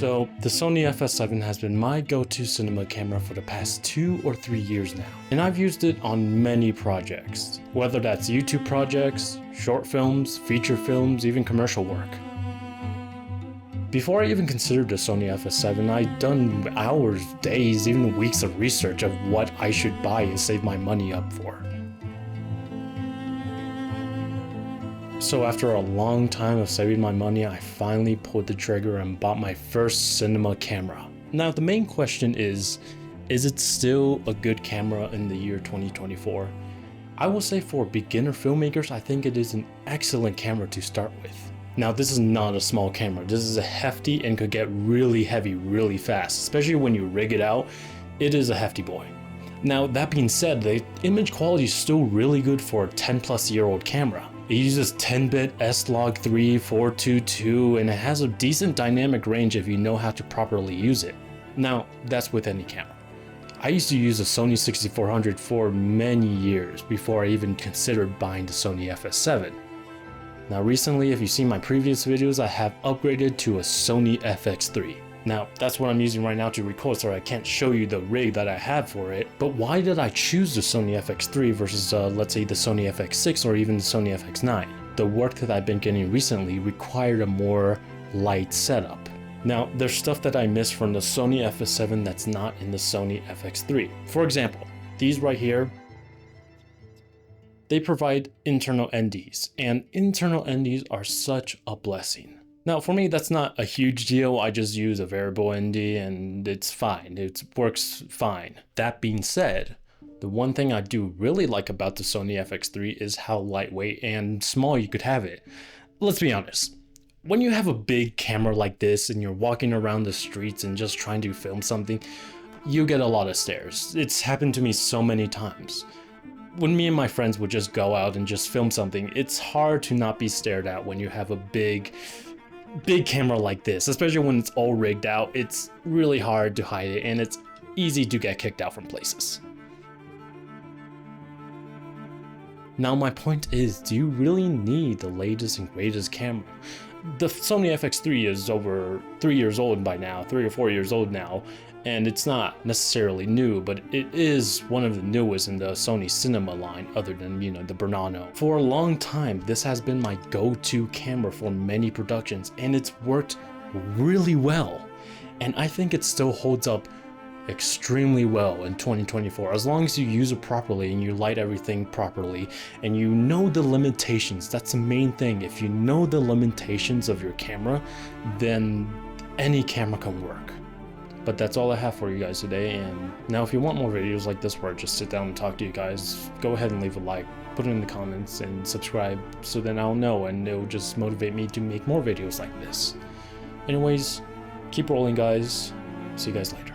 So the Sony FS7 has been my go-to cinema camera for the past 2 or 3 years now, and I've used it on many projects, whether that's YouTube projects, short films, feature films, even commercial work. Before I even considered the Sony FS7, I'd done hours, days, even weeks of research of what I should buy and save my money up for. So after a long time of saving my money, I finally pulled the trigger and bought my first cinema camera. Now the main question is it still a good camera in the year 2024? I will say for beginner filmmakers, I think it is an excellent camera to start with. Now this is not a small camera, this is a hefty and could get really heavy really fast, especially when you rig it out. It is a hefty boy. Now that being said, the image quality is still really good for a 10-plus-year-old camera. It uses 10-bit S-Log3 422 and it has a decent dynamic range if you know how to properly use it. Now that's with any camera. I used to use a Sony 6400 for many years before I even considered buying the Sony FS7. Now recently, if you've seen my previous videos, I have upgraded to a Sony FX3. Now that's what I'm using right now to record, so I can't show you the rig that I have for it. But why did I choose the Sony FX3 versus let's say the Sony FX6 or even the Sony FX9? The work that I've been getting recently required a more light setup. Now there's stuff that I missed from the Sony FS7 that's not in the Sony FX3. For example, these right here, they provide internal NDs, and internal NDs are such a blessing. Now for me, that's not a huge deal. I just use a variable ND and it's fine. It works fine. That being said, the one thing I do really like about the Sony FX3 is how lightweight and small you could have it. Let's be honest. When you have a big camera like this and you're walking around the streets and just trying to film something, you get a lot of stares. It's happened to me so many times. When me and my friends would just go out and just film something, it's hard to not be stared at when you have a big camera like this, especially when it's all rigged out. It's really hard to hide it and it's easy to get kicked out from places. Now my point is, do you really need the latest and greatest camera? The Sony FX3 is over 3 years old by now, 3 or 4 years old now, and it's not necessarily new, but it is one of the newest in the Sony cinema line other than, the Bernano. For a long time, this has been my go-to camera for many productions, and it's worked really well. And I think it still holds up extremely well in 2024, as long as you use it properly and you light everything properly and you know the limitations. That's the main thing. If you know the limitations of your camera, then any camera can work. But that's all I have for you guys today, and now if you want more videos like this where I just sit down and talk to you guys, go ahead and leave a like, put it in the comments, and subscribe so then I'll know and it'll just motivate me to make more videos like this. Anyways, keep rolling guys, see you guys later.